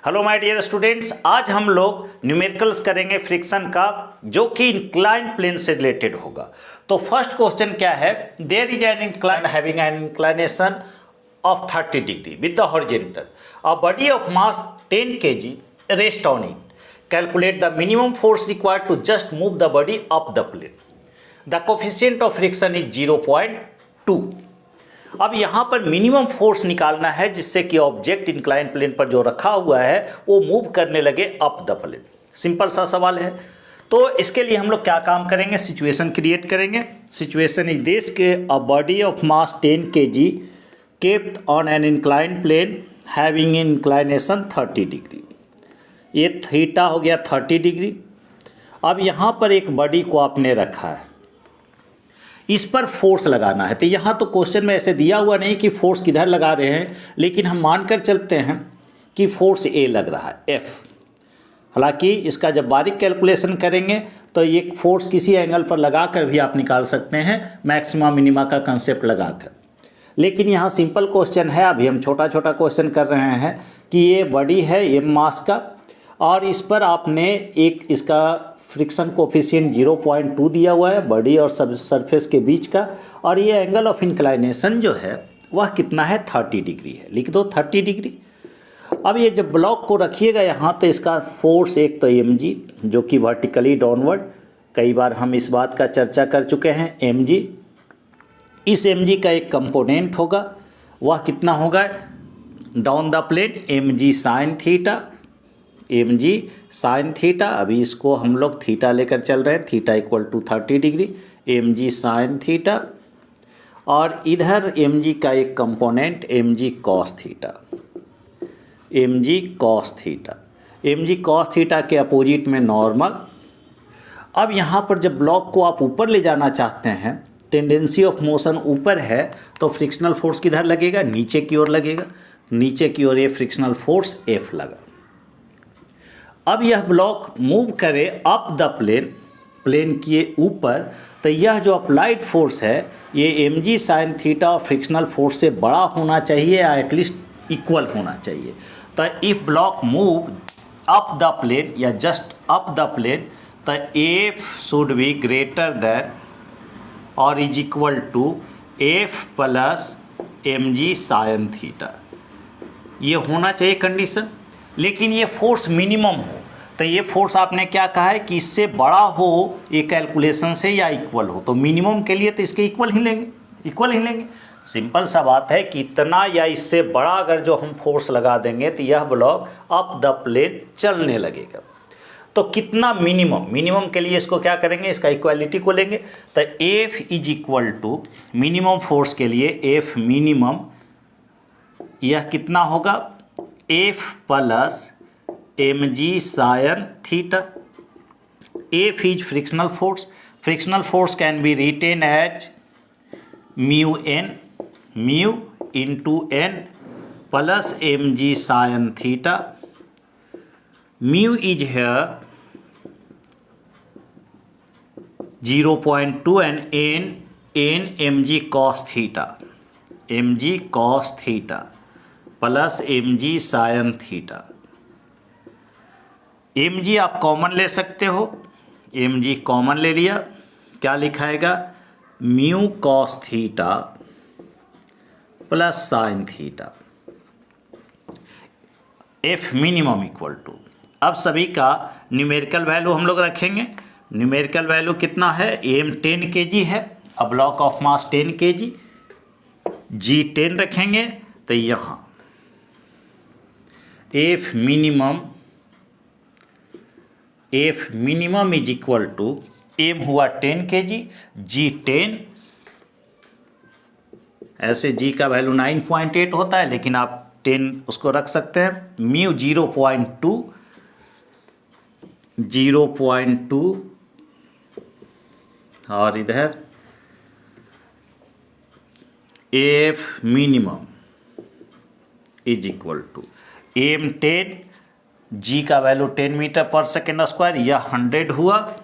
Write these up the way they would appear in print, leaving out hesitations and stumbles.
Hello my dear students, आज हम लोग न्यूमेरिकल्स करेंगे फ्रिक्शन का, जो कि इंक्लाइन प्लेन से रिलेटेड होगा। तो फर्स्ट क्वेश्चन क्या है, there is an incline having an inclination of 30 degree with the horizontal. A body of mass 10 kg rest on it. Calculate the minimum force required to just move the body up the plane. The coefficient of friction is 0.2. अब यहाँ पर minimum force निकालना है जिससे कि object incline plane पर जो रखा हुआ है वो मूव करने लगे अप द प्लेन। सिंपल सा सवाल है। तो इसके लिए हम लोग क्या काम करेंगे, सिचुएशन क्रिएट करेंगे। सिचुएशन इज दिस के a body of mass 10 kg kept on an inclined plane having inclination 30 degree. ये थीटा हो गया 30 डिग्री। अब यहाँ पर एक बॉडी को आपने रखा है, इस पर फोर्स लगाना है। तो यहाँ तो क्वेश्चन में ऐसे दिया हुआ नहीं कि फोर्स किधर लगा रहे हैं, लेकिन हम मानकर चलते हैं कि फोर्स ए लग रहा है, एफ। हालांकि इसका जब बारीक कैलकुलेशन करेंगे तो ये फोर्स किसी एंगल पर लगाकर भी आप निकाल सकते हैं, मैक्सिमा मिनिमा का कंसेप्ट लगाकर। लेकिन यहाँ सिंपल क्वेश्चन है, अभी हम छोटा छोटा क्वेश्चन कर रहे हैं कि ये बॉडी है एम मास का, और इस पर आपने एक इसका फ्रिक्शन कोफिशिएंट 0.2 दिया हुआ है बॉडी और सब सरफेस के बीच का, और ये एंगल ऑफ इंक्लाइनेशन जो है वह कितना है, 30 डिग्री है। लिख दो 30 डिग्री। अब ये जब ब्लॉक को रखिएगा यहाँ, तो इसका फोर्स एक तो mg जो कि वर्टिकली डाउनवर्ड, कई बार हम इस बात का चर्चा कर चुके हैं, mg। इस mg का एक कंपोनेंट होगा, वह कितना होगा, down the plane mg sine theta, mg sine theta. अभी इसको हम लोग थीटा लेकर चल रहे हैं, theta equal to 30 degree, mg sine theta. और इधर mg का एक component mg cos theta, mg cos theta. mg cos theta के अपोजिट में नॉर्मल। अब यहाँ पर जब ब्लॉक को आप ऊपर ले जाना चाहते हैं, टेंडेंसी ऑफ मोशन ऊपर है, तो फ्रिक्शनल फोर्स किधर लगेगा, नीचे की ओर लगेगा। नीचे की ओर ये फ्रिक्शनल फोर्स F लगा। अब यह ब्लॉक मूव करे अप द प्लेन, प्लेन के ऊपर, तो यह जो अप्लाइड फोर्स है ये mg साइन थीटा और फ्रिक्शनल फोर्स से बड़ा होना चाहिए या एटलीस्ट इक्वल होना चाहिए। तो if block move up the plane या जस्ट अप द प्लेन, तो F should be greater than और is equal to F plus mg sine theta. ये होना चाहिए कंडीशन। लेकिन ये फोर्स मिनिमम हो, तो ये फोर्स आपने क्या कहा है कि इससे बड़ा हो ये कैलकुलेशन से या इक्वल हो, तो मिनिमम के लिए तो इसके इक्वल ही लेंगे, इक्वल ही लेंगे। सिंपल सा बात है कि इतना या इससे बड़ा अगर जो हम फोर्स लगा देंगे तो यह ब्लॉक अप द प्लेन चलने लगेगा। तो कितना मिनिमम, मिनिमम के लिए इसको क्या करेंगे, इसका इक्वालिटी को लेंगे। तो F is equal to minimum force के लिए F मिनिमम, यह कितना होगा, F plus mg sine theta. F is frictional force, frictional force can be written as mu n, mu into n plus mg sine theta. Mu is here 0.2 and n mg cos theta, mg cos theta plus mg sine theta. mg आप common ले सकते हो, mg common ले लिया, क्या लिखाएगा, mu cos theta plus sine theta. F minimum equal to, अब सभी का न्यूमेरिकल वैल्यू हम लोग रखेंगे। न्यूमेरिकल वैल्यू कितना है, m 10 kg है, a block of mass 10 kg, g 10 रखेंगे। तो यहाँ F minimum is equal to m हुआ 10 kg, g 10। ऐसे g का वैल्यू 9.8 होता है, लेकिन आप 10 उसको रख सकते हैं। म्यू 0.2 और इधर F minimum is equal to m 10, g का value 10 metre per second square, यह 100 हुआ।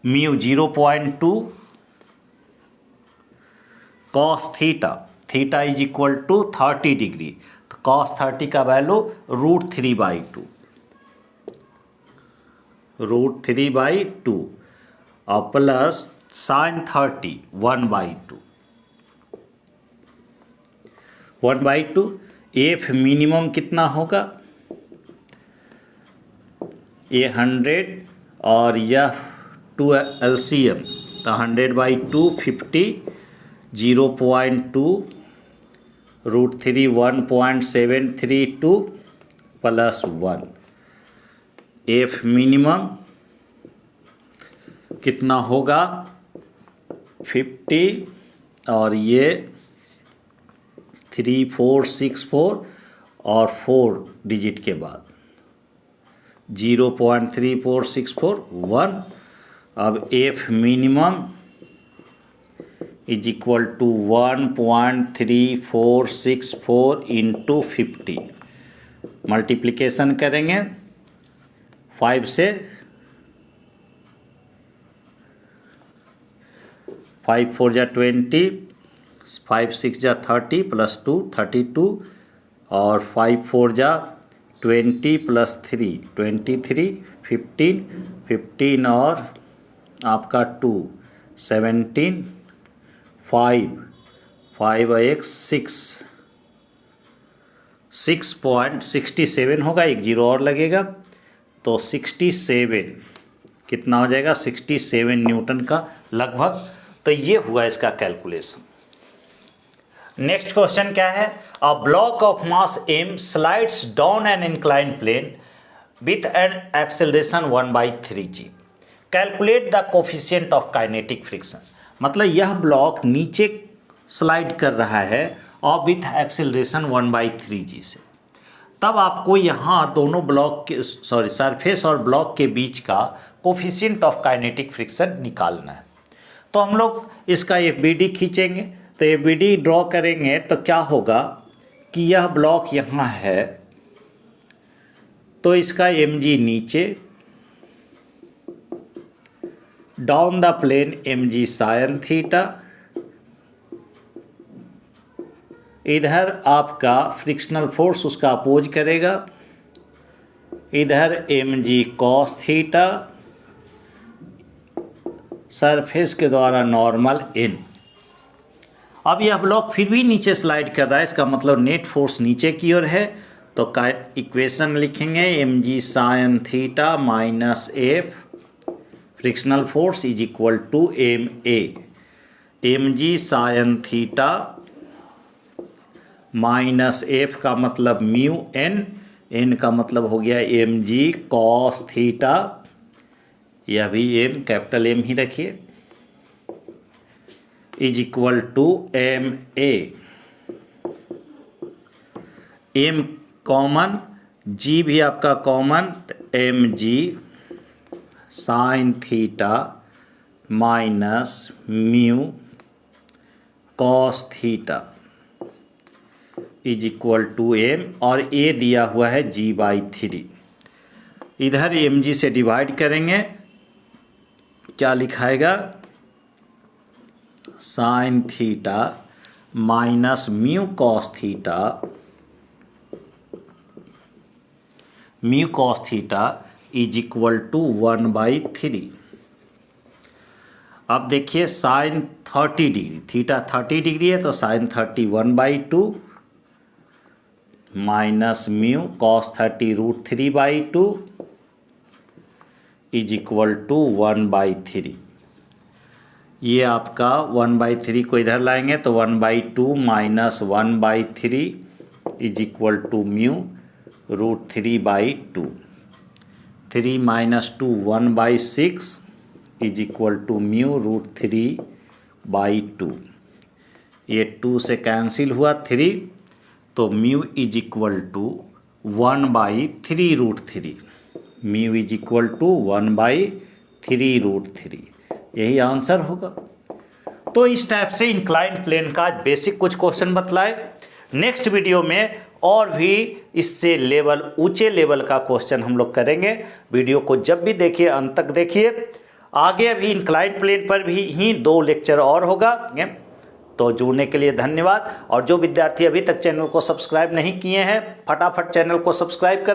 Mu 0.2 cos theta, theta is equal to 30 degree. तो cos 30 का वैल्यू √3/2 √3/2 और प्लस sin 30 1/2 1/2। एफ मिनिमम कितना होगा, ये 100 और यह 2 LCM, तो 100/2 50, 0.2 √3 1.732 प्लस 1। एफ मिनिमम कितना होगा 50 और ये 3464 और 4 डिजिट के बाद 0.3464 1। अब F minimum is equal to 1.3464 into 50। Multiplication करेंगे 5 से, 5 4 जा 20, 5 6 जा 30 प्लस 2 32 और 5 4 जा 20 प्लस 3 23 15 और आपका 2 17 5 5 एक 6.67 होगा, एक जीरो और लगेगा तो 67 कितना हो जाएगा 67 न्यूटन का लगभग। तो ये हुआ इसका कैलकुलेशन। नेक्स्ट क्वेश्चन क्या है, a block of mass m slides down an incline plane with an acceleration 1/3g, calculate the coefficient of kinetic friction. मतलब यह ब्लॉक नीचे स्लाइड कर रहा है और विथ एक्सेलरेशन 1/3g से, तब आपको यहाँ दोनों ब्लॉक के सरफेस और ब्लॉक के बीच का कोफिशिएंट ऑफ काइनेटिक फ्रिक्शन निकालना है। तो हम लोग इसका FBD खींचेंगे, तो FBD ड्रॉ करेंगे तो क्या होगा कि यह ब्लॉक यहाँ है तो इसका mg नीचे, down the plane mg sin theta, इधर आपका फ्रिक्शनल फोर्स उसका अपोज करेगा, इधर mg cos थीटा, सरफेस के द्वारा नॉर्मल n। अब यह ब्लॉक फिर भी नीचे स्लाइड कर रहा है, इसका मतलब नेट फोर्स नीचे की ओर है। तो इक्वेशन लिखेंगे mg sin theta minus f frictional force is equal to ma। mg sin theta minus f का मतलब म्यू n का मतलब हो गया mg cos थीटा, यह भी m कैपिटल M ही रखिए, is equal to ma। m common, g भी आपका common, mg sin theta minus mu cos theta is equal to m, और a दिया हुआ है g/3। इधर mg से डिवाइड करेंगे, क्या लिखाएगा sin theta minus mu cos theta is equal to 1/3। अब देखिए sin 30 डिग्री, थीटा 30 डिग्री है तो sin 30 1/2 minus mu cos 30 √3/2 is equal to 1/3। ये आपका 1/3 को इधर लाएंगे तो 1/2 minus 1/3 is equal to mu √3/2। 3 minus 2 1/6 is equal to mu √3/2। ये 2 से कैंसिल हुआ 3, तो mu is equal to 1/3 √3। Mu is equal to 1/3 √3, यही आंसर होगा। तो इस टाइप से इंक्लाइन प्लेन का बेसिक कुछ क्वेश्चन बतलाए। नेक्स्ट वीडियो में और भी इससे ऊंचे लेवल का क्वेश्चन हम लोग करेंगे। वीडियो को जब भी देखिए अंत तक देखिए। आगे अभी इंक्लाइन प्लेन पर भी 2 लेक्चर और होगा। तो जुड़ने के लिए धन्यवाद। और जो विद्यार्थी अभी तक चैनल को सब्सक्राइब नहीं किए हैं, फटाफट चैनल को सब्सक्राइब कर